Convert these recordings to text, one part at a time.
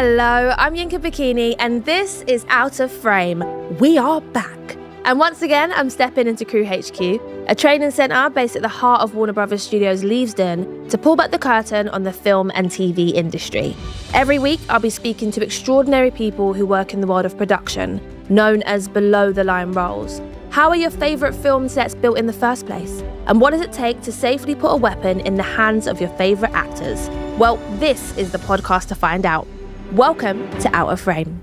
Hello, I'm Yinka Bikini, and this is Out of Frame. We are back. And once again, I'm stepping into CrewHQ, a training centre based at the heart of Warner Brothers Studios Leavesden, to pull back the curtain on the film and TV industry. Every week, I'll be speaking to extraordinary people who work in the world of production, known as below-the-line roles. How are your favourite film sets built in the first place? And what does it take to safely put a weapon in the hands of your favourite actors? Well, this is the podcast to find out. Welcome to Out of Frame.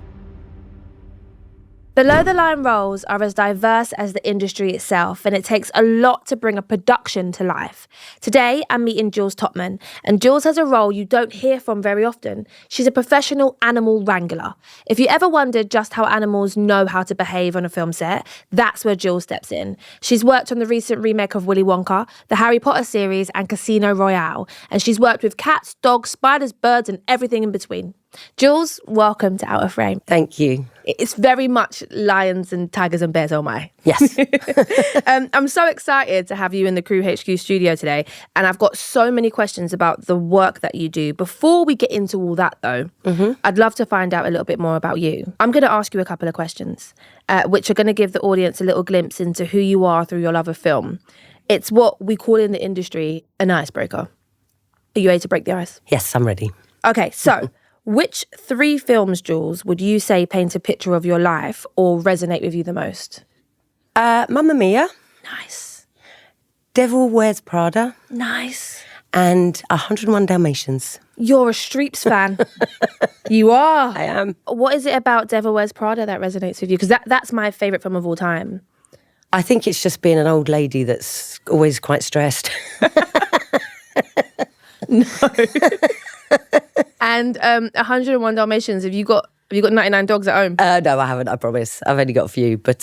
Below-the-line roles are as diverse as the industry itself, and it takes a lot to bring a production to life. Today, I'm meeting Jules Tottman, and Jules has a role you don't hear from very often. She's a professional animal wrangler. If you ever wondered just how animals know how to behave on a film set, that's where Jules steps in. She's worked on the recent remake of Willy Wonka, the Harry Potter series, and Casino Royale, and she's worked with cats, dogs, spiders, birds, and everything in between. Jules, welcome to Out of Frame. Thank you. It's very much lions and tigers and bears, oh my. Yes. I'm so excited to have you in the CrewHQ studio today, and I've got so many questions about the work that you do. Before we get into all that though, I'd love to find out a little bit more about you. I'm going to ask you a couple of questions, which are going to give the audience a little glimpse into who you are through your love of film. It's what we call in the industry an icebreaker. Are you ready to break the ice? Yes, I'm ready. Okay, so which 3 films, Jules, would you say paint a picture of your life or resonate with you the most? Mamma Mia. Nice. Devil Wears Prada. Nice. And 101 Dalmatians. You're a Streeps fan. You are. I am. What is it about Devil Wears Prada that resonates with you? Because that's my favourite film of all time. I think it's just being an old lady that's always quite stressed. No. And 101 Dalmatians, have you got 99 dogs at home? No, I haven't, I promise. I've only got a few. But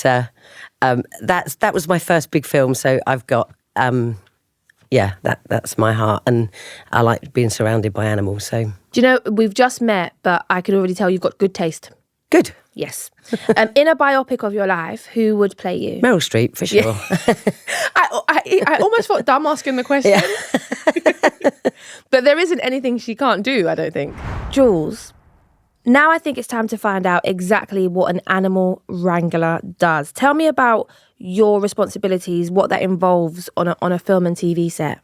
that was my first big film, so I've got, that's my heart. And I like being surrounded by animals, so. Do you know, we've just met, but I can already tell you've got good taste. Good. Yes. In a biopic of your life, who would play you? Meryl Streep, for sure. Yeah. I almost felt dumb asking the question. Yeah. But there isn't anything she can't do, I don't think. Jules, now I think it's time to find out exactly what an animal wrangler does. Tell me about your responsibilities, what that involves on a film and TV set.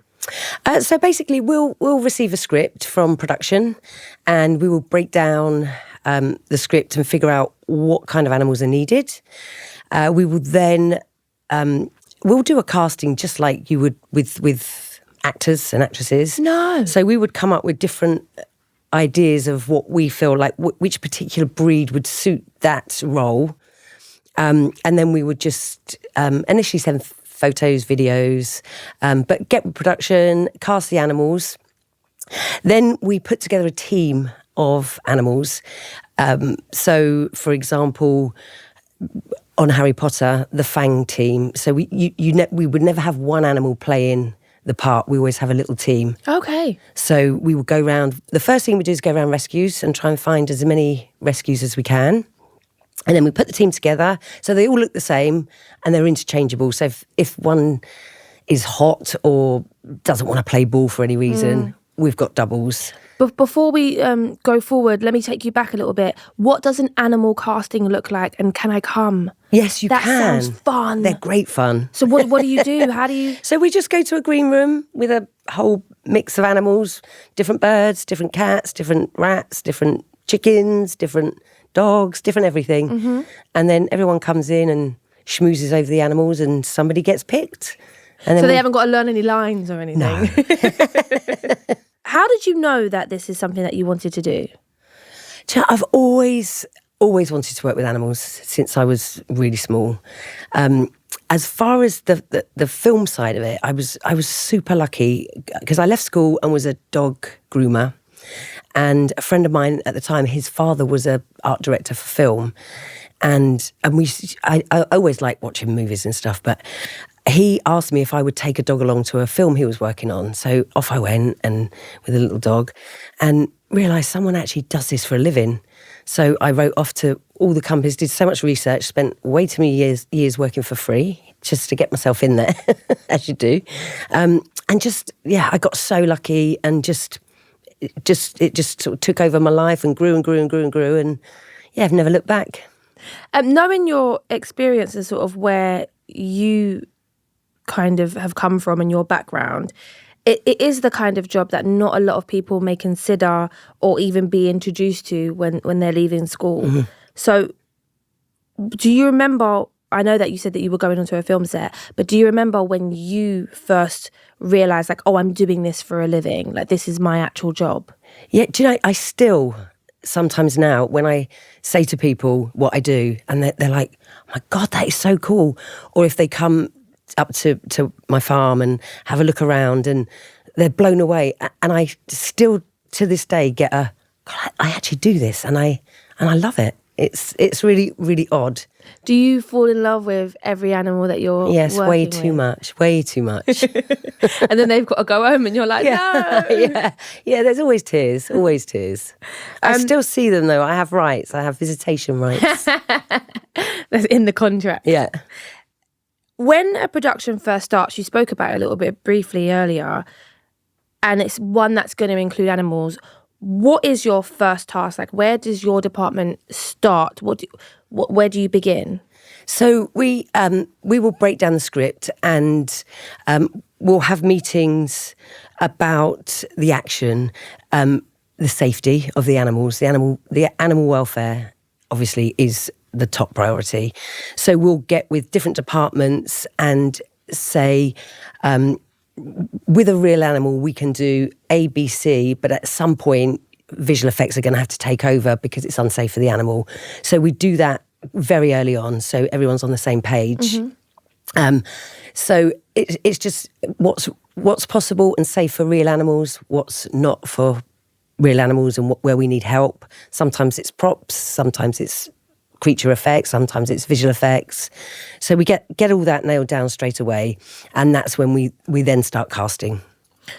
So basically, we'll receive a script from production, and we will break down the script and figure out what kind of animals are needed. We will then we'll do a casting just like you would with actors and actresses. No. So we would come up with different ideas of what we feel like which particular breed would suit that role, and then we would just initially send photos, videos, but get with production, cast the animals. Then we put together a team of animals. So, for example, on Harry Potter, the Fang team. So we would never have one animal playing the part. We always have a little team. Okay. So we would go around. The first thing we do is go around rescues and try and find as many rescues as we can. And then we put the team together so they all look the same and they're interchangeable. So if one is hot or doesn't want to play ball for any reason, we've got doubles. But before we go forward, let me take you back a little bit. What does an animal casting look like, and can I come? Yes, you can. That sounds fun. They're great fun. So what do you do? How do you... So we just go to a green room with a whole mix of animals, different birds, different cats, different rats, different chickens, different dogs, different everything. Mm-hmm. And then everyone comes in and schmoozes over the animals and somebody gets picked. And then so they haven't got to learn any lines or anything? No. How did you know that this is something that you wanted to do? I've always wanted to work with animals since I was really small. As far as the film side of it, I was super lucky because I left school and was a dog groomer. And a friend of mine at the time, his father was an art director for film. And I always liked watching movies and stuff, but he asked me if I would take a dog along to a film he was working on. So off I went and with a little dog and realised someone actually does this for a living. So I wrote off to all the companies, did so much research, spent way too many years working for free just to get myself in there, as you do. And just, I got so lucky and just it just sort of took over my life and grew and grew and grew and grew. And yeah, I've never looked back. Knowing your experience and sort of where you kind of have come from and your background, it is the kind of job that not a lot of people may consider or even be introduced to when they're leaving school. Mm-hmm. So do you remember, I know that you said that you were going onto a film set, but do you remember when you first realised, like, oh, I'm doing this for a living, like this is my actual job? Yeah, do you know, I still sometimes now when I say to people what I do and they're like, oh my God, that is so cool. Or if they come up to my farm and have a look around and they're blown away, and I still to this day get God, I actually do this and I love it. It's really, really odd. Do you fall in love with every animal that you're Yes, working way with? too much, way too much. And then they've got to go home and you're like, no. Yeah, there's always tears, always tears. I still see them though. I have rights. I have visitation rights. That's in the contract. Yeah. When a production first starts, you spoke about it a little bit briefly earlier, and it's one that's going to include animals. What is your first task? Like, where does your department start? Where do you begin? So we will break down the script and we'll have meetings about the action, the safety of the animals, the animal welfare. Obviously, is the top priority. So we'll get with different departments and say, with a real animal, we can do A, B, C, but at some point, visual effects are going to have to take over because it's unsafe for the animal. So we do that very early on, so everyone's on the same page. Mm-hmm. So it's just what's possible and safe for real animals, what's not for real animals, and where we need help. Sometimes it's props, sometimes it's creature effects, sometimes it's visual effects. So we get all that nailed down straight away, and that's when we then start casting.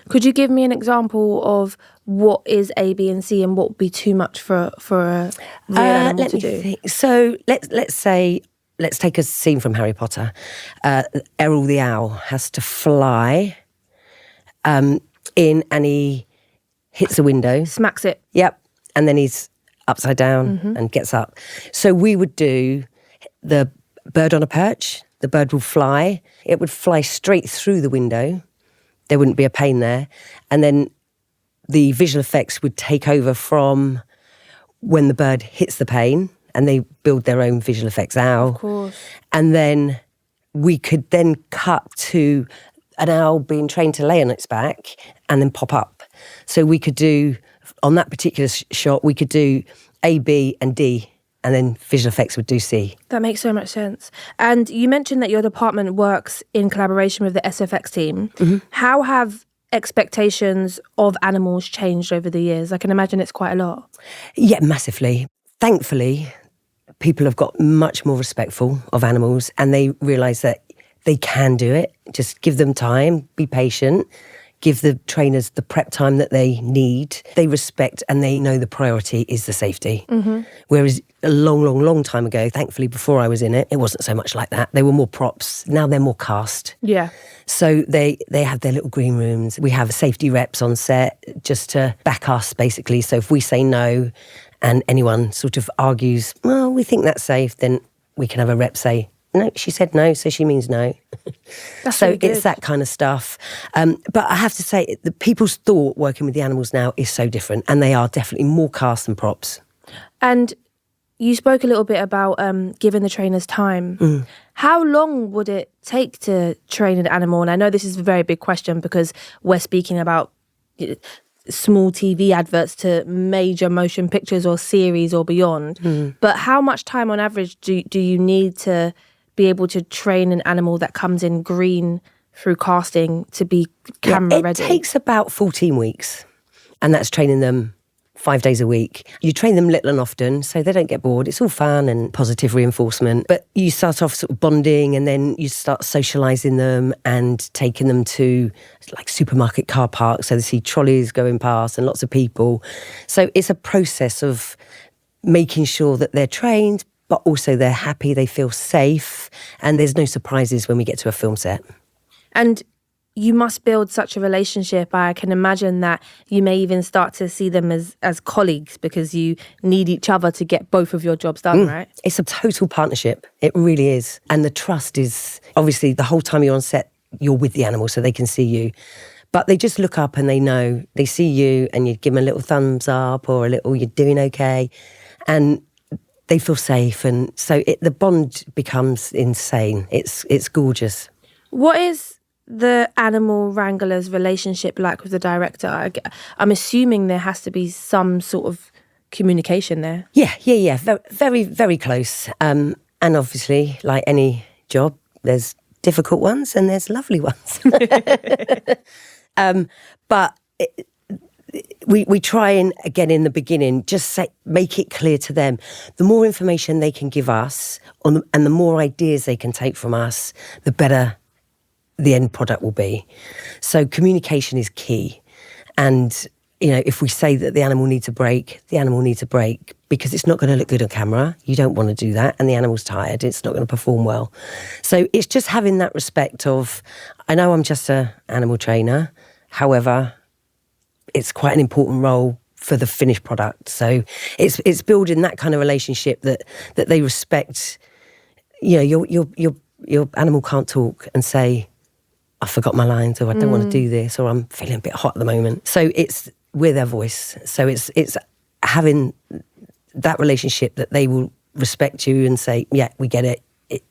Could you give me an example of what is A, B, and C, and what would be too much for a real animal to do? Think. So let's take a scene from Harry Potter. Errol the owl has to fly in, and he hits a window, smacks it. Yep, and then he's upside down and gets up. So we would do the bird on a perch. The bird will fly. It would fly straight through the window. There wouldn't be a pane there. And then the visual effects would take over from when the bird hits the pane, and they build their own visual effects owl. Of course. And then we could then cut to an owl being trained to lay on its back and then pop up. So we could do, on that particular shot, we could do A, B, and D, and then visual effects would do C. That makes so much sense. And you mentioned that your department works in collaboration with the SFX team. Mm-hmm. How have expectations of animals changed over the years? I can imagine it's quite a lot. Yeah, massively. Thankfully, people have got much more respectful of animals, and they realise that they can do it. Just give them time, be patient, give the trainers the prep time that they need. They respect and they know the priority is the safety. Mm-hmm. Whereas a long time ago, thankfully before I was in it, it wasn't so much like that. They were more props. Now they're more cast. Yeah. So they have their little green rooms. We have safety reps on set just to back us, basically. So if we say no and anyone sort of argues, well, we think that's safe, then we can have a rep say, no, she said no, so she means no. That's so really good. It's that kind of stuff. But I have to say, the people's thought working with the animals now is so different, and they are definitely more cast than props. And you spoke a little bit about giving the trainers time. Mm. How long would it take to train an animal? And I know this is a very big question because we're speaking about small TV adverts to major motion pictures or series or beyond. Mm. But how much time on average do you need to be able to train an animal that comes in green through casting to be camera ready? It takes about 14 weeks, and that's training them 5 days a week. You train them little and often so they don't get bored. It's all fun and positive reinforcement. But you start off sort of bonding, and then you start socialising them and taking them to like supermarket car parks so they see trolleys going past and lots of people. So it's a process of making sure that they're trained, but also they're happy, they feel safe, and there's no surprises when we get to a film set. And you must build such a relationship. I can imagine that you may even start to see them as colleagues because you need each other to get both of your jobs done, right? It's a total partnership. It really is. And the trust is, obviously, the whole time you're on set, you're with the animal so they can see you. But they just look up and they know, they see you and you give them a little thumbs up or a little, you're doing okay. And they feel safe. And so the bond becomes insane. It's gorgeous. What is the animal wrangler's relationship like with the director? I'm assuming there has to be some sort of communication there. Yeah. Very, very close. And obviously, like any job, there's difficult ones and there's lovely ones. But we try and, again, in the beginning, just make it clear to them. The more information they can give us and the more ideas they can take from us, the better the end product will be. So communication is key. And, if we say that the animal needs a break, the animal needs a break because it's not going to look good on camera. You don't want to do that. And the animal's tired. It's not going to perform well. So it's just having that respect of, I know I'm just an animal trainer. However, it's quite an important role for the finished product. So it's building that kind of relationship that they respect. Your animal can't talk and say, I forgot my lines, or I don't want to do this, or I'm feeling a bit hot at the moment. So we're their voice. So it's having that relationship that they will respect you and say, yeah, we get it.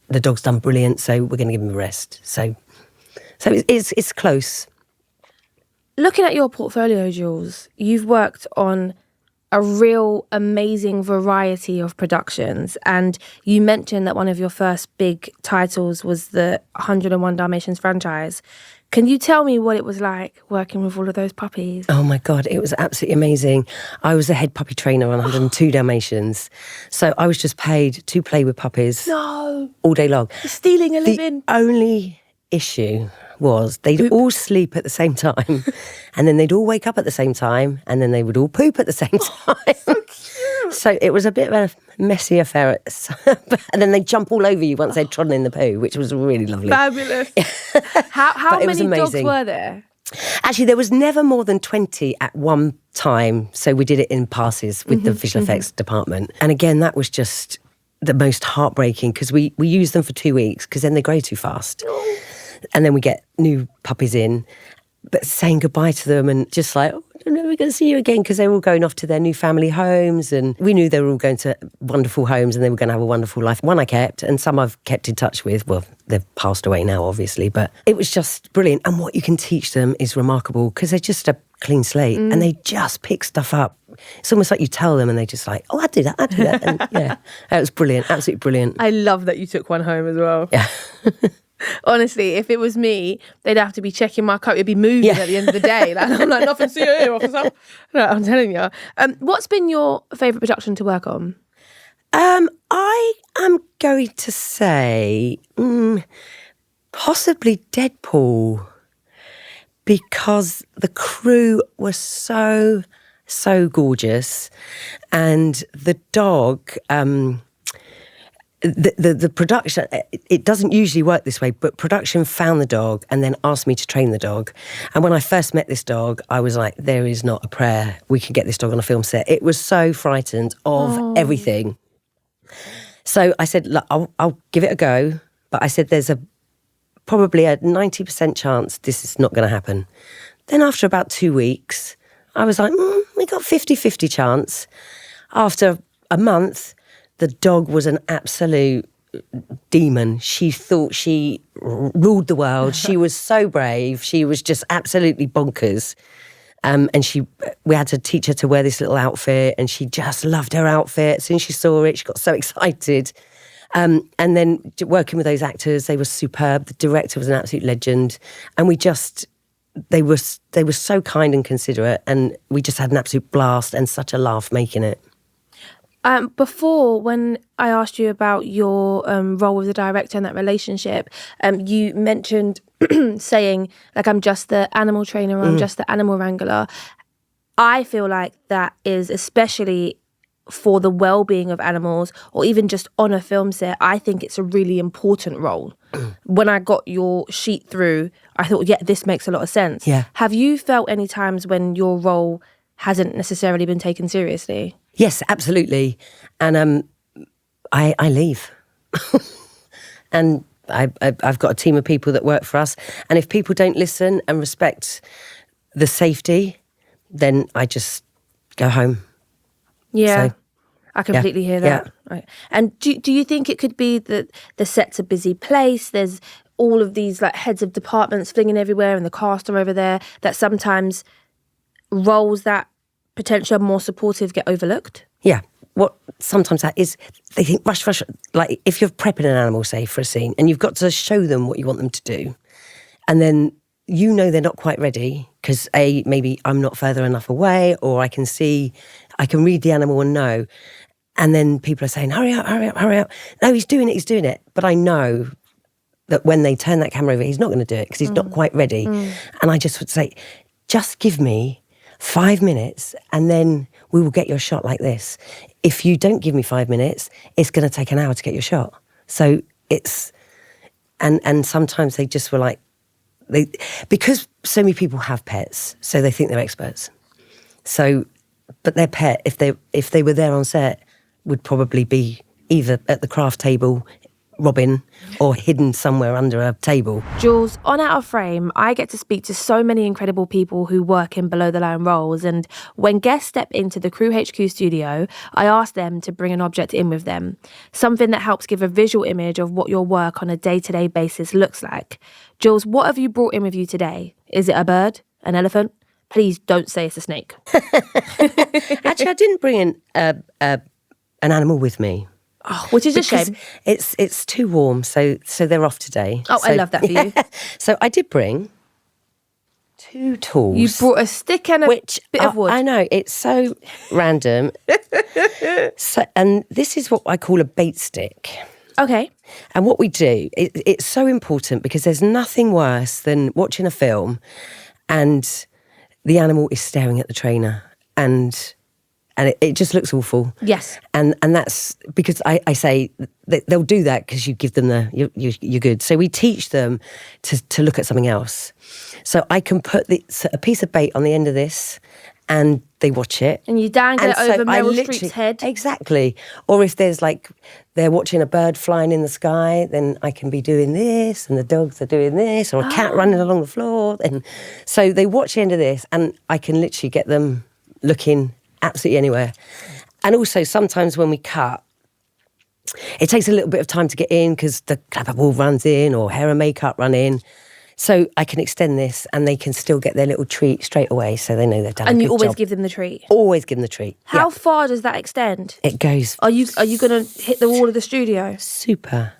The dog's done brilliant, so we're going to give him a rest. So it's close. Looking at your portfolio, Jules, you've worked on a real amazing variety of productions. And you mentioned that one of your first big titles was the 101 Dalmatians franchise. Can you tell me what it was like working with all of those puppies? Oh my God, it was absolutely amazing. I was the head puppy trainer on 102 Dalmatians. So I was just paid to play with puppies all day long. You're stealing a living. The only issue was they'd all sleep at the same time and then they'd all wake up at the same time and then they would all poop at the same time. So cute. So it was a bit of a messy affair. And then they'd jump all over you once they'd trodden in the poo, which was really lovely. Fabulous. How many dogs were there? Actually, there was never more than 20 at one time. So we did it in passes with the visual effects department. And again, that was just the most heartbreaking because we used them for 2 weeks because then they grow too fast. And then we get new puppies in, but saying goodbye to them and just like, oh, I don't know, we're going to see you again because they were all going off to their new family homes and we knew they were all going to wonderful homes and they were going to have a wonderful life. One I kept and some I've kept in touch with. Well, they've passed away now, obviously, but it was just brilliant. And what you can teach them is remarkable because they're just a clean slate and they just pick stuff up. It's almost like you tell them and they just like, oh, I do that. And yeah, it was brilliant, absolutely brilliant. I love that you took one home as well. Yeah. Honestly, if it was me, they'd have to be checking my coat. It'd be moving at the end of the day. Like, I'm like, nothing to see here, officer. No, I'm telling you. What's been your favourite production to work on? I am going to say possibly Deadpool because the crew was so gorgeous and the dog... The production, it doesn't usually work this way, but production found the dog and then asked me to train the dog. And when I first met this dog, I was like, there is not a prayer we can get this dog on a film set. It was so frightened of everything. So I said, look, I'll give it a go. But I said, there's probably a 90% chance this is not going to happen. Then after about 2 weeks, I was like, we got 50-50 chance. After a month... The dog was an absolute demon. She thought she ruled the world. She was so brave. She was just absolutely bonkers. And we had to teach her to wear this little outfit and she just loved her outfit. As soon as she saw it, she got so excited. And then working with those actors, they were superb. The director was an absolute legend. And they were so kind and considerate and we just had an absolute blast and such a laugh making it. Before, when I asked you about your role with the director and that relationship, you mentioned saying, like, I'm just the animal trainer or I'm just the animal wrangler. I feel like that is especially for the well-being of animals, or even just on a film set, I think it's a really important role. When I got your sheet through, I thought, yeah, this makes a lot of sense. Yeah. Have you felt any times when your role hasn't necessarily been taken seriously? Yes, absolutely. And I leave. And I've got a team of people that work for us. And if people don't listen and respect the safety, then I just go home. Yeah. So, I completely hear that. Yeah. Right. And do you think it could be that the set's a busy place? There's all of these like heads of departments flinging everywhere and the cast are over there, that sometimes roles that potentially are more supportive get overlooked? Yeah. What sometimes that is, they think rush. Like if you're prepping an animal, say, for a scene, and you've got to show them what you want them to do, and then you know they're not quite ready because maybe I'm not further enough away, or I can read the animal and know. And then people are saying, hurry up. No, he's doing it. But I know that when they turn that camera over, he's not going to do it because he's not quite ready. And I just would say, just give me 5 minutes and then we will get your shot like this. If you don't give me 5 minutes, it's going to take an hour to get your shot. So it's, and sometimes they just were like, because so many people have pets, so they think they're experts. So, but their pet, if they were there on set, would probably be either at the craft table, robbing, or hidden somewhere under a table. Jules, on Out of Frame, I get to speak to so many incredible people who work in below-the-line roles, and when guests step into the CrewHQ studio, I ask them to bring an object in with them, something that helps give a visual image of what your work on a day-to-day basis looks like. Jules, what have you brought in with you today? Is it a bird? An elephant? Please don't say it's a snake. Actually, I didn't bring in an animal with me. Oh, which is a shame. It's too warm, so they're off today. Oh, I love that for you. So I did bring 2 tools. You brought a stick and a bit of wood. I know, it's so random. And this is what I call a bait stick. Okay. And what we do, it's so important because there's nothing worse than watching a film and the animal is staring at the trainer and it just looks awful. Yes. And that's because I say they'll do that because you give them you're good. So we teach them to look at something else. So I can put a piece of bait on the end of this and they watch it. And you dangle it over Meryl Streep's head. Exactly. Or if there's they're watching a bird flying in the sky, then I can be doing this and the dogs are doing this, or a cat running along the floor. And so they watch the end of this and I can literally get them looking absolutely anywhere. And also sometimes when we cut, it takes a little bit of time to get in because the clapper ball runs in or hair and makeup run in. So I can extend this and they can still get their little treat straight away, so they know they've done a good job. And you always give them the treat? Always give them the treat. How far does that extend? It goes... Are you going to hit the wall of the studio? Super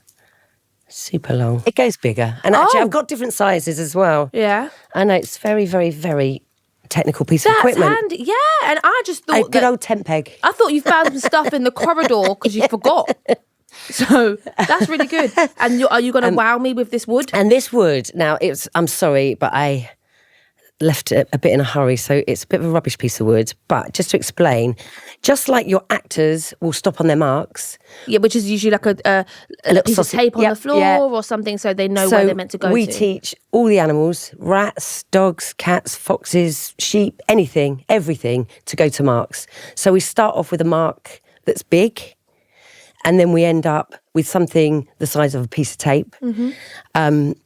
long. It goes bigger. And actually I've got different sizes as well. Yeah. I know, it's very, very, very technical piece of equipment. That's handy. Yeah, and I just thought good old tent peg. I thought you found some stuff in the corridor because you forgot. So that's really good. And are you going to wow me with this wood? And this wood, now, I'm sorry, but I left it a bit in a hurry, so it's a bit of a rubbish piece of wood. But just to explain, just like your actors will stop on their marks. Yeah, which is usually like a piece of tape on the floor or something, so they know where they're meant to go we teach all the animals, rats, dogs, cats, foxes, sheep, anything, everything, to go to marks. So we start off with a mark that's big, and then we end up with something the size of a piece of tape, and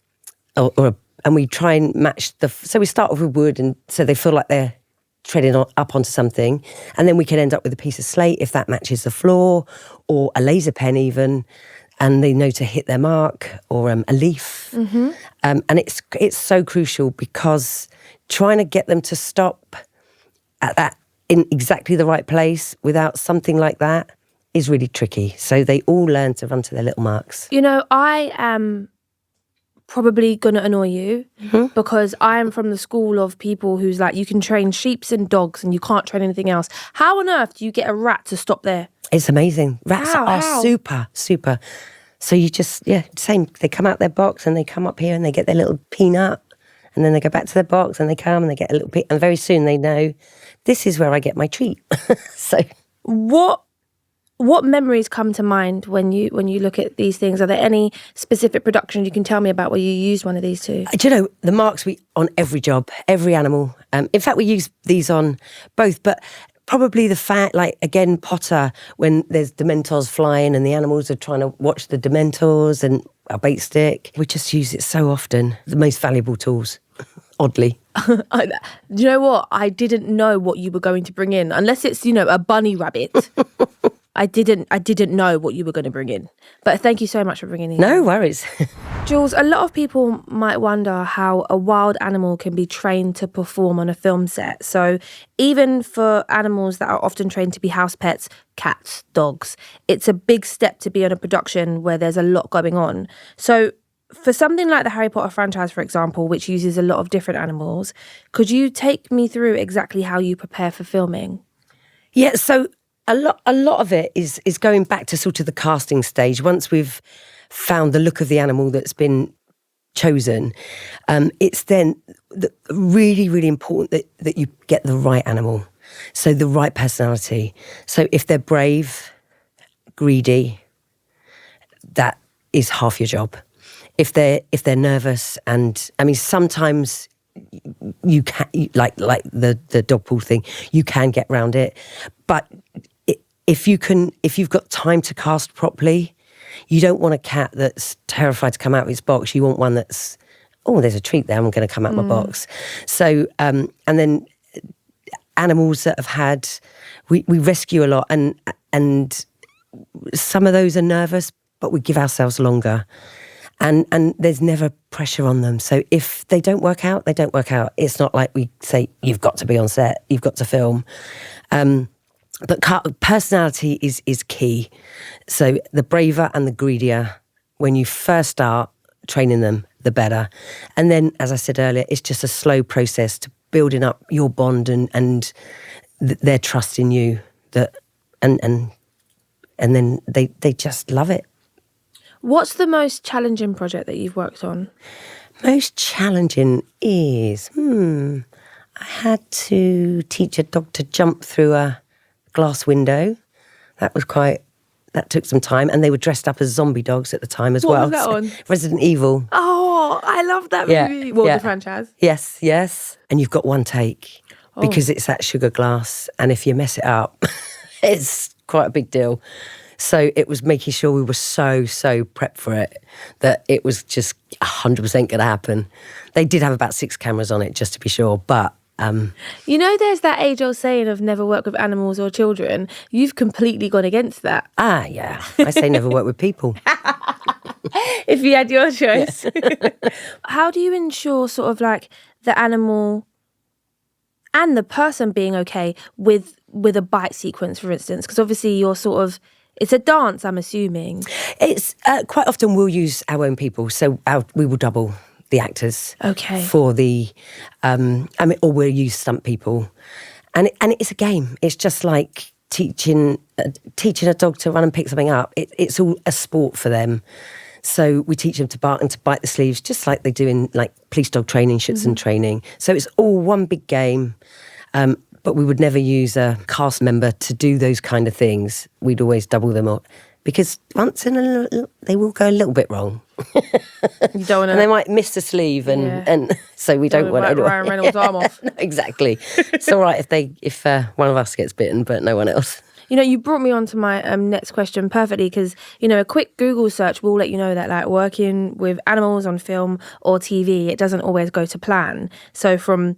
we try and match so we start off with wood, and so they feel like they're treading up onto something, and then we can end up with a piece of slate if that matches the floor, or a laser pen even, and they know to hit their mark, or a leaf. And it's so crucial because trying to get them to stop at that in exactly the right place without something like that is really tricky. So they all learn to run to their little marks. You know, I am probably going to annoy you because I am from the school of people who's like, you can train sheeps and dogs and you can't train anything else. How on earth do you get a rat to stop there? It's amazing. Rats are super. So you just, same. They come out their box and they come up here and they get their little peanut, and then they go back to their box and they come and they get a little bit, and very soon they know this is where I get my treat. So what What memories come to mind when you look at these things? Are there any specific productions you can tell me about where you used one of these two? Do you know, the marks on every job, every animal. In fact, we use these on both, but probably the fact, like, again, Potter, when there's Dementors flying and the animals are trying to watch the Dementors, and our bait stick. We just use it so often. The most valuable tools, oddly. Do you know what? I didn't know what you were going to bring in, unless it's, a bunny rabbit. I didn't know what you were going to bring in. But thank you so much for bringing it in. No worries. Jules, a lot of people might wonder how a wild animal can be trained to perform on a film set. So even for animals that are often trained to be house pets, cats, dogs, it's a big step to be on a production where there's a lot going on. So for something like the Harry Potter franchise, for example, which uses a lot of different animals, could you take me through exactly how you prepare for filming? Yeah, so a lot of it is going back to sort of the casting stage. Once we've found the look of the animal that's been chosen, it's then really, really important that you get the right animal. So the right personality. So if they're brave, greedy, that is half your job. If they're nervous, and I mean, sometimes you can, like the dog pool thing, you can get around it, but if you've got time to cast properly, you don't want a cat that's terrified to come out of its box. You want one that's, oh, there's a treat there, I'm going to come out of my box. So, and then animals that have had, we rescue a lot, and some of those are nervous, but we give ourselves longer. And there's never pressure on them. So if they don't work out, they don't work out. It's not like we say, you've got to be on set, you've got to film. But personality is key. So the braver and the greedier, when you first start training them, the better. And then, as I said earlier, it's just a slow process to building up your bond and their trust in you. And then they just love it. What's the most challenging project that you've worked on? Most challenging is, I had to teach a dog to jump through a glass window. That took some time. And they were dressed up as zombie dogs at the time as well. What was that on? Resident Evil. Oh, I love that movie. The franchise. Yes. And you've got one take because it's that sugar glass. And if you mess it up, it's quite a big deal. So it was making sure we were so prepped for it that it was just 100% going to happen. They did have about 6 cameras on it, just to be sure, but... there's that age-old saying of never work with animals or children. You've completely gone against that. Yeah. I say never work with people. If you had your choice. Yeah. How do you ensure sort of like the animal and the person being okay with a bite sequence, for instance? Because obviously you're sort of... It's a dance, I'm assuming. It's quite often we'll use our own people, so we will double the actors. Okay. For the, or we'll use stunt people, and it's a game. It's just like teaching a dog to run and pick something up. It's all a sport for them. So we teach them to bark and to bite the sleeves, just like they do in like police dog training, Schutzen training. So it's all one big game. But we would never use a cast member to do those kind of things. We'd always double them up because once in a little, they will go a little bit wrong. You don't want to, and they might miss the sleeve, and so we don't want anyone. Ryan Reynolds' arm off. No, exactly. It's all right if one of us gets bitten, but no one else. You brought me on to my next question perfectly because, a quick Google search will let you know that like working with animals on film or TV, it doesn't always go to plan. So from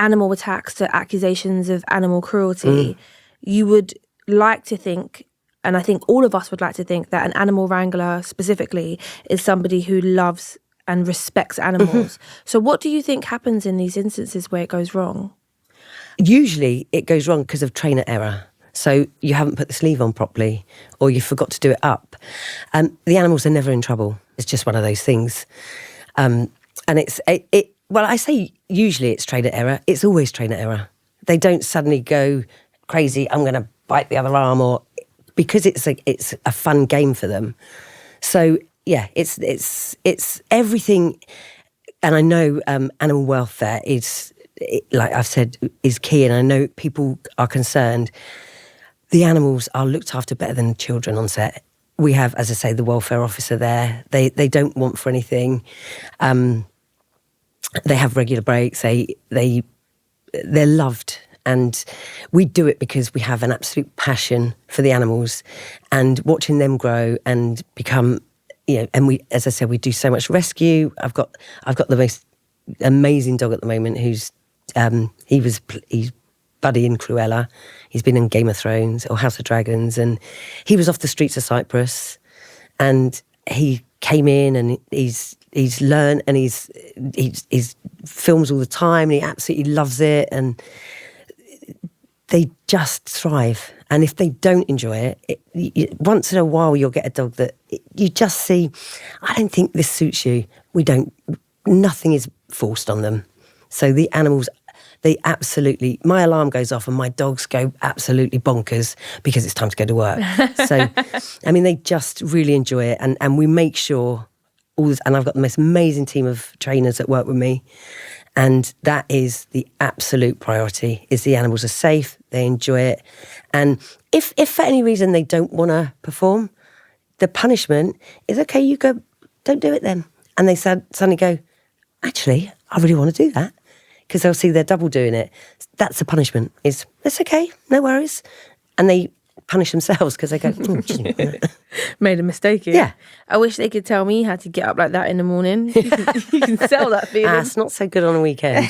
animal attacks to accusations of animal cruelty, you would like to think, and I think all of us would like to think, that an animal wrangler specifically is somebody who loves and respects animals. So what do you think happens in these instances where it goes wrong? Usually it goes wrong because of trainer error. So you haven't put the sleeve on properly or you forgot to do it up. The animals are never in trouble. It's just one of those things. And well, I say usually it's trainer error. It's always trainer error. They don't suddenly go crazy, I'm going to bite the other arm, or because it's a fun game for them. So yeah, it's everything. And I know animal welfare is, like I've said, is key. And I know people are concerned. the animals are looked after better than children on set. We have, as I say, the welfare officer there. They don't want for anything. They have regular breaks. They're loved. And we do it because we have an absolute passion for the animals and watching them grow and become, and we, as I said, we do so much rescue. I've got the most amazing dog at the moment who's, he's Buddy in Cruella. He's been in Game of Thrones or House of Dragons, and he was off the streets of Cyprus, and he came in and he's learned, and he's films all the time, and he absolutely loves it, and they just thrive. And if they don't enjoy it, once in a while you'll get a dog that you just see, I don't think this suits you. Nothing is forced on them. So the animals, they absolutely, my alarm goes off and my dogs go absolutely bonkers because it's time to go to work. So, I mean, they just really enjoy it. And we make sure and I've got the most amazing team of trainers that work with me. And that is the absolute priority, is the animals are safe, they enjoy it. And if for any reason they don't want to perform, the punishment is, okay, you go, don't do it then. And they suddenly go, actually, I really want to do that. Because they'll see their double doing it. That's the punishment, is, it's okay, no worries. And they punish themselves because they go, made a mistake here. Yeah. I wish they could tell me how to get up like that in the morning. You can sell that feeling. It's not so good on a weekend.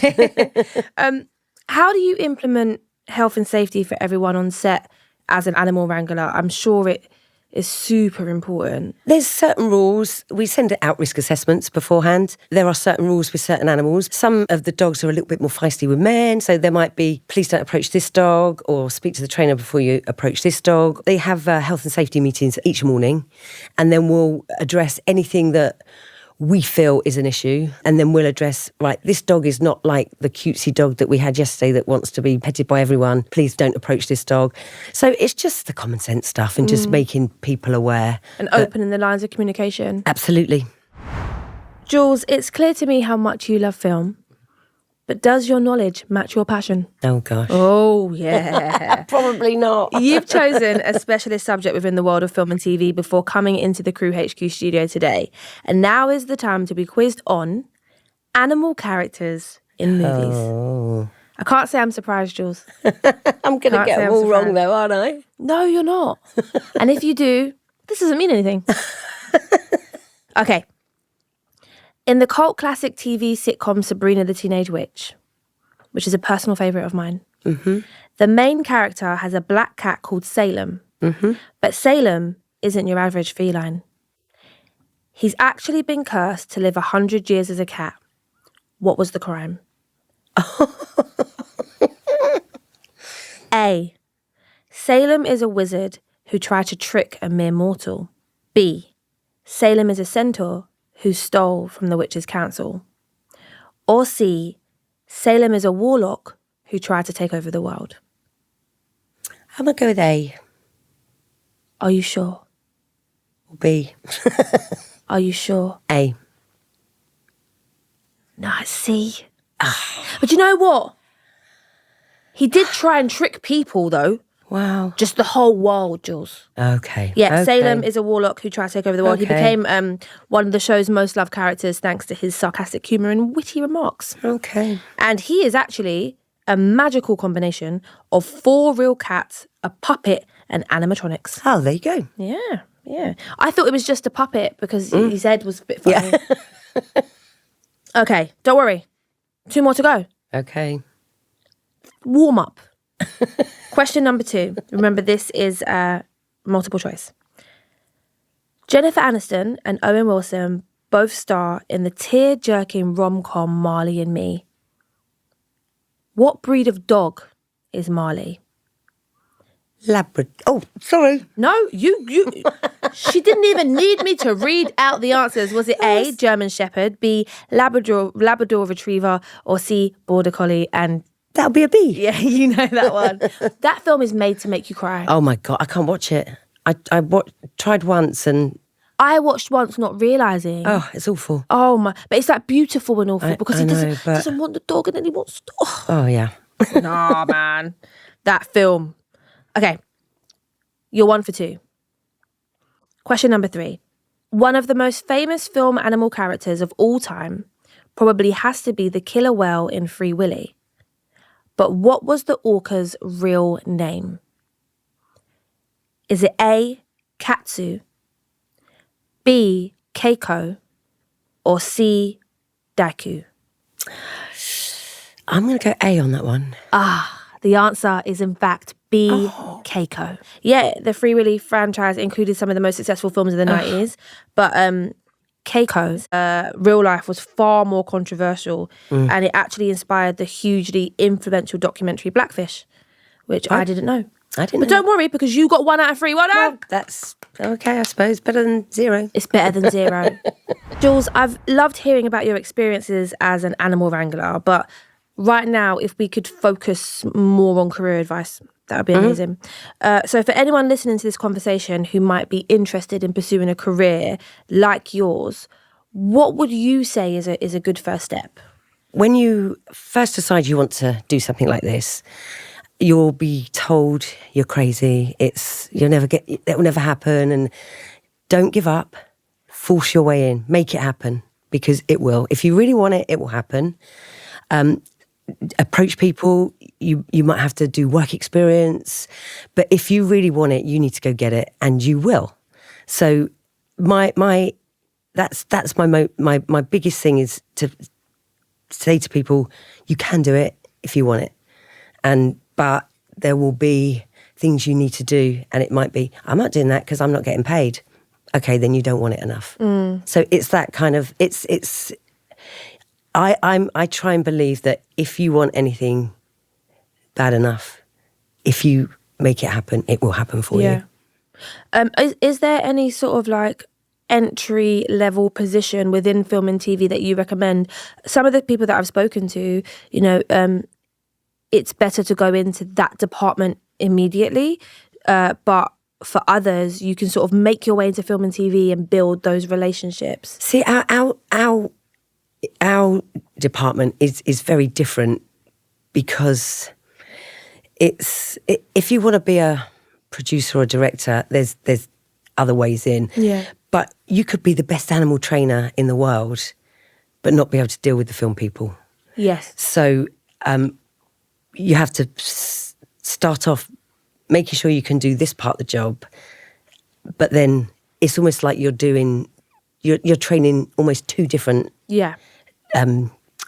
How do you implement health and safety for everyone on set as an animal wrangler? I'm sure it is super important. There's certain rules. We send out risk assessments beforehand. There are certain rules with certain animals. Some of the dogs are a little bit more feisty with men, so there might be, please don't approach this dog, or speak to the trainer before you approach this dog. They have health and safety meetings each morning, and then we'll address anything that we feel is an issue, and then we'll address, right, this dog is not like the cutesy dog that we had yesterday that wants to be petted by everyone. Please don't approach this dog. So it's just the common sense stuff and just making people aware. And opening the lines of communication. Absolutely. Jules, it's clear to me how much you love film, but does your knowledge match your passion? Oh, gosh. Oh, yeah. Probably not. You've chosen a specialist subject within the world of film and TV before coming into the CrewHQ studio today. And now is the time to be quizzed on animal characters in movies. Oh. I can't say I'm surprised, Jules. I'm going to get them all wrong, though, aren't I? No, you're not. And if you do, this doesn't mean anything. Okay. In the cult classic TV sitcom Sabrina the Teenage Witch, which is a personal favourite of mine, the main character has a black cat called Salem. But Salem isn't your average feline. He's actually been cursed to live 100 years as a cat. What was the crime? A. Salem is a wizard who tried to trick a mere mortal. B. Salem is a centaur who stole from the witch's council. Or C. Salem is a warlock who tried to take over the world. I'm going to go with A. Are you sure? Or B. Are you sure? A. No, it's C. But you know what? He did try and trick people, though. Wow. Just the whole world, Jules. Okay. Yeah, okay. Salem is a warlock who tried to take over the world. Okay. He became one of the show's most loved characters thanks to his sarcastic humour and witty remarks. Okay. And he is actually a magical combination of 4 real cats, a puppet, and animatronics. Oh, there you go. Yeah. I thought it was just a puppet because his head was a bit funny. Yeah. Okay, don't worry. 2 more to go. Okay. Warm up. Question number 2. Remember, this is multiple choice. Jennifer Aniston and Owen Wilson both star in the tear-jerking rom-com Marley and Me. What breed of dog is Marley? Labrador. Oh, sorry. No, you. She didn't even need me to read out the answers. Was it A, German Shepherd, B, Labrador Retriever, or C, Border Collie? And that'll be a B. yeah, you know that one. That film is made to make you cry. Oh my God, I can't watch it. I tried once and... I watched once not realising. Oh, it's awful. Oh my, but it's like beautiful and awful because he know, doesn't want the dog and then he wants... Oh, yeah. Nah, man. That film. Okay. You're 1 for 2. Question number 3. One of the most famous film animal characters of all time probably has to be the killer whale in Free Willy. But what was the orca's real name? Is it A, Katsu, B, Keiko, or C, Daiku? I'm going to go A on that one. The answer is in fact B, Keiko. Yeah, the Free Willy franchise included some of the most successful films of the 90s, but Keiko's real life was far more controversial, and it actually inspired the hugely influential documentary Blackfish, which I didn't know. I didn't But know. don't worry, because you got 1 out of 3. Well done. Well, that's okay, I suppose. Better than 0. It's better than 0. Jules, I've loved hearing about your experiences as an animal wrangler, but right now, if we could focus more on career advice, that would be amazing. So for anyone listening to this conversation who might be interested in pursuing a career like yours, what would you say is a good first step? When you first decide you want to do something like this, you'll be told you're crazy. It will never happen, and don't give up. Force your way in. Make it happen, because it will. If you really want it, it will happen. Approach people. You might have to do work experience, but if you really want it, you need to go get it, and you will. So that's my biggest thing is to say to people, you can do it if you want it, but there will be things you need to do, and it might be, I'm not doing that because I'm not getting paid. Okay, then you don't want it enough. So it's that kind of I try and believe that if you want anything bad enough, if you make it happen, it will happen for you. Is there any sort of like entry level position within film and TV that you recommend? Some of the people that I've spoken to, it's better to go into that department immediately, but for others, you can sort of make your way into film and TV and build those relationships. See, our department is very different, because if you want to be a producer or a director, there's other ways in. Yeah. But you could be the best animal trainer in the world, but not be able to deal with the film people. Yes. So you have to start off making sure you can do this part of the job, but then it's almost like you're training almost 2 different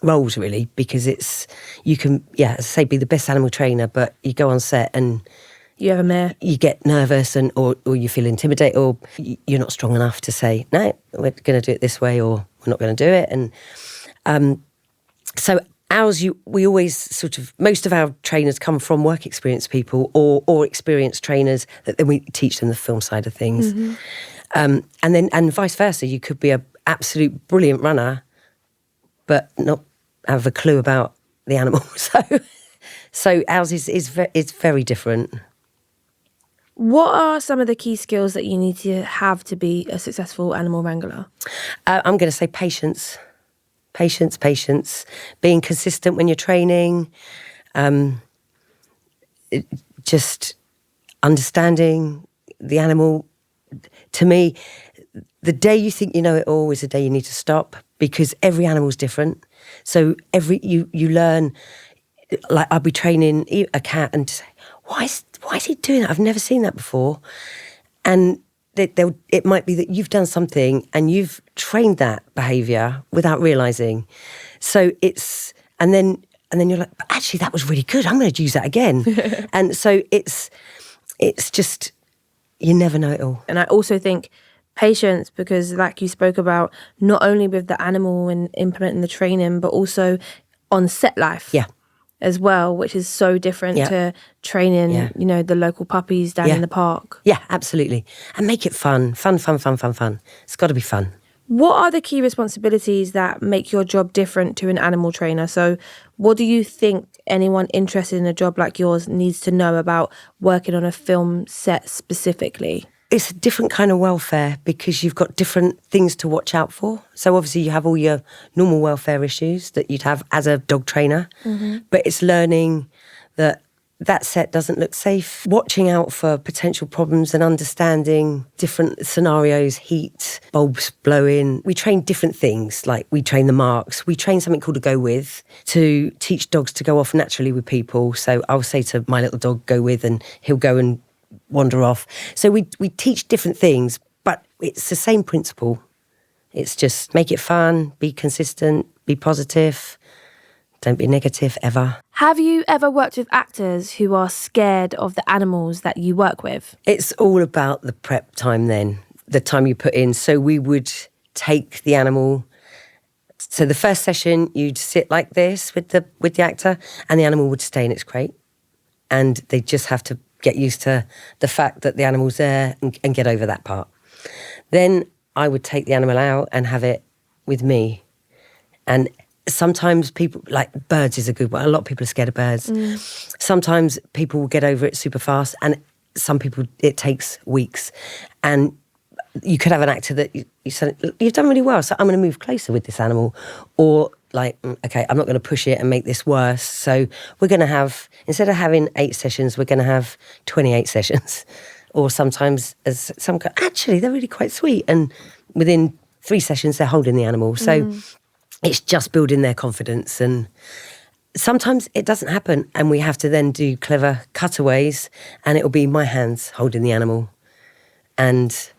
roles, really, because you can, as I say, be the best animal trainer, but you go on set and you have a mare. You get nervous or you feel intimidated, or you're not strong enough to say, no, we're going to do it this way, or we're not going to do it. And so ours, we always sort of, most of our trainers come from work experience people or experienced trainers that then we teach them the film side of things. And vice versa. You could be an absolute brilliant runner, but not have a clue about the animal. So ours is very different. What are some of the key skills that you need to have to be a successful animal wrangler? I'm going to say patience. Patience. Being consistent when you're training. Just understanding the animal. To me, the day you think you know it all is the day you need to stop, because every animal's different. So you learn. Like, I'll be training a cat and say, why is he doing that? I've never seen that before. And it might be that you've done something and you've trained that behaviour without realising. So and then you're like, but actually that was really good. I'm going to use that again. And so it's just, you never know it all. And I also think patience, because like you spoke about, not only with the animal and implementing the training, but also on set life. Yeah. As well, which is so different to training, the local puppies down in the park. Yeah, absolutely. And make it fun. Fun. It's got to be fun. What are the key responsibilities that make your job different to an animal trainer? So what do you think anyone interested in a job like yours needs to know about working on a film set specifically? It's a different kind of welfare, because you've got different things to watch out for. So obviously you have all your normal welfare issues that you'd have as a dog trainer, but it's learning that that set doesn't look safe. Watching out for potential problems and understanding different scenarios, heat, bulbs blowing. We train different things, like we train the marks. We train something called a go with to teach dogs to go off naturally with people. So I'll say to my little dog, go with, and he'll go and wander off. So we teach different things, but it's the same principle. It's just make it fun, be consistent, be positive. Don't be negative ever. Have you ever worked with actors who are scared of the animals that you work with? It's all about the prep time then, the time you put in. So we would take the animal. So the first session, you'd sit like this with the actor, and the animal would stay in its crate. And they just have to get used to the fact that the animal's there and get over that part. Then I would take the animal out and have it with me. And sometimes people, like birds is a good one. A lot of people are scared of birds. Sometimes people will get over it super fast, and some people, it takes weeks. And you could have an actor that you said, you've done really well, so I'm going to move closer with this animal. Or like, okay, I'm not going to push it and make this worse. So we're going to have, instead of having 8 sessions, we're going to have 28 sessions. Or sometimes, as some go, actually, they're really quite sweet. And within 3 sessions, they're holding the animal. So it's just building their confidence. And sometimes it doesn't happen, and we have to then do clever cutaways, and it'll be my hands holding the animal, and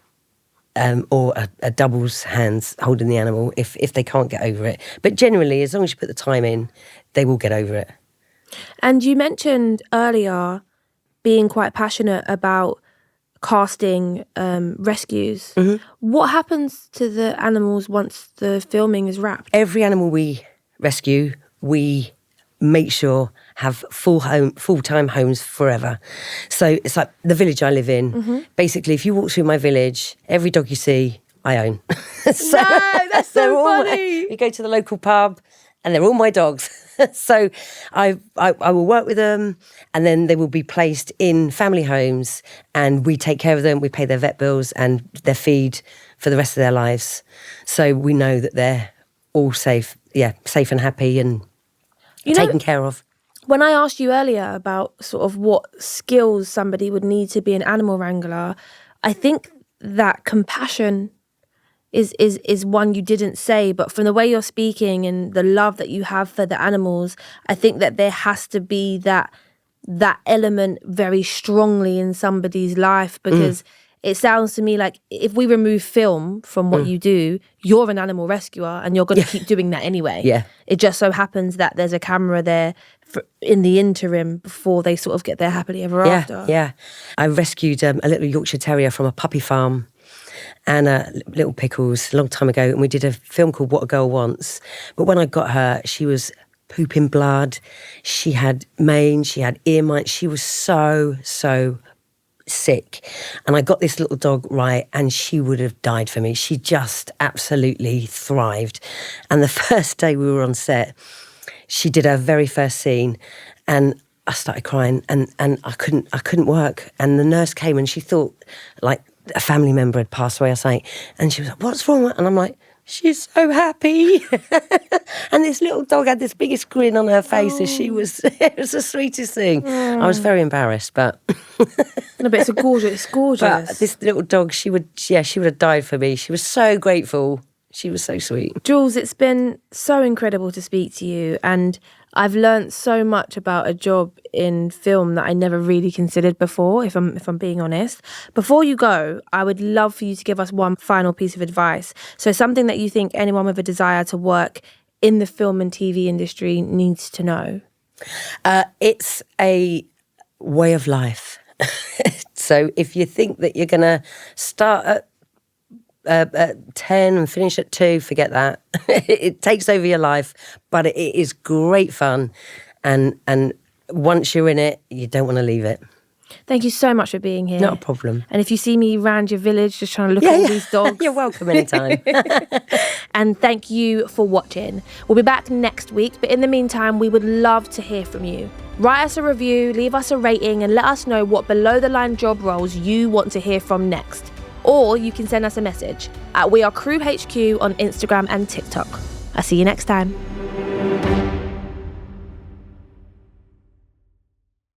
or a double's hands holding the animal if they can't get over it. But generally, as long as you put the time in, they will get over it. And you mentioned earlier being quite passionate about casting rescues. What happens to the animals once the filming is wrapped? Every animal we rescue, we make sure have full-time homes forever. So it's like the village I live in. Basically, if you walk through my village, every dog you see, I own. So, no, that's so funny. We go to the local pub, and they're all my dogs. So I will work with them, and then they will be placed in family homes, and we take care of them. We pay their vet bills and their feed for the rest of their lives. So we know that they're all safe and happy and taken care of. When I asked you earlier about sort of what skills somebody would need to be an animal wrangler, I think that compassion is one you didn't say, but from the way you're speaking and the love that you have for the animals, I think that there has to be that element very strongly in somebody's life, because it sounds to me like if we remove film from what you do, you're an animal rescuer and you're going to keep doing that anyway. Yeah. It just so happens that there's a camera there in the interim before they sort of get their happily ever after. Yeah. I rescued a little Yorkshire Terrier from a puppy farm, and little Pickles a long time ago, and we did a film called What a Girl Wants. But when I got her, she was pooping blood, she had mange, she had ear mites, she was so sick. And I got this little dog right, and she would have died for me. She just absolutely thrived. And the first day we were on set, she did her very first scene, and I started crying, and I couldn't work. And the nurse came, and she thought like a family member had passed away or something, and she was like, "What's wrong?" And I'm like, "She's so happy." And this little dog had this biggest grin on her face as she was, it was the sweetest thing. I was very embarrassed, but no, but it's gorgeous. But this little dog, she would have died for me. She was so grateful. She was so sweet. Jules, it's been so incredible to speak to you, and I've learnt so much about a job in film that I never really considered before, if I'm being honest. Before you go, I would love for you to give us one final piece of advice. So something that you think anyone with a desire to work in the film and TV industry needs to know. It's a way of life. So if you think that you're going to start at 10 and finish at 2, forget that. It takes over your life, but it is great fun, and once you're in it, you don't want to leave it. Thank you so much for being here. Not a problem. And if you see me around your village just trying to look at all these dogs, you're welcome anytime. And thank you for watching. We'll be back next week, but in the meantime, we would love to hear from you. Write us a review, leave us a rating, and let us know what below the line job roles you want to hear from next. Or you can send us a message at We Are CrewHQ on Instagram and TikTok. I'll see you next time.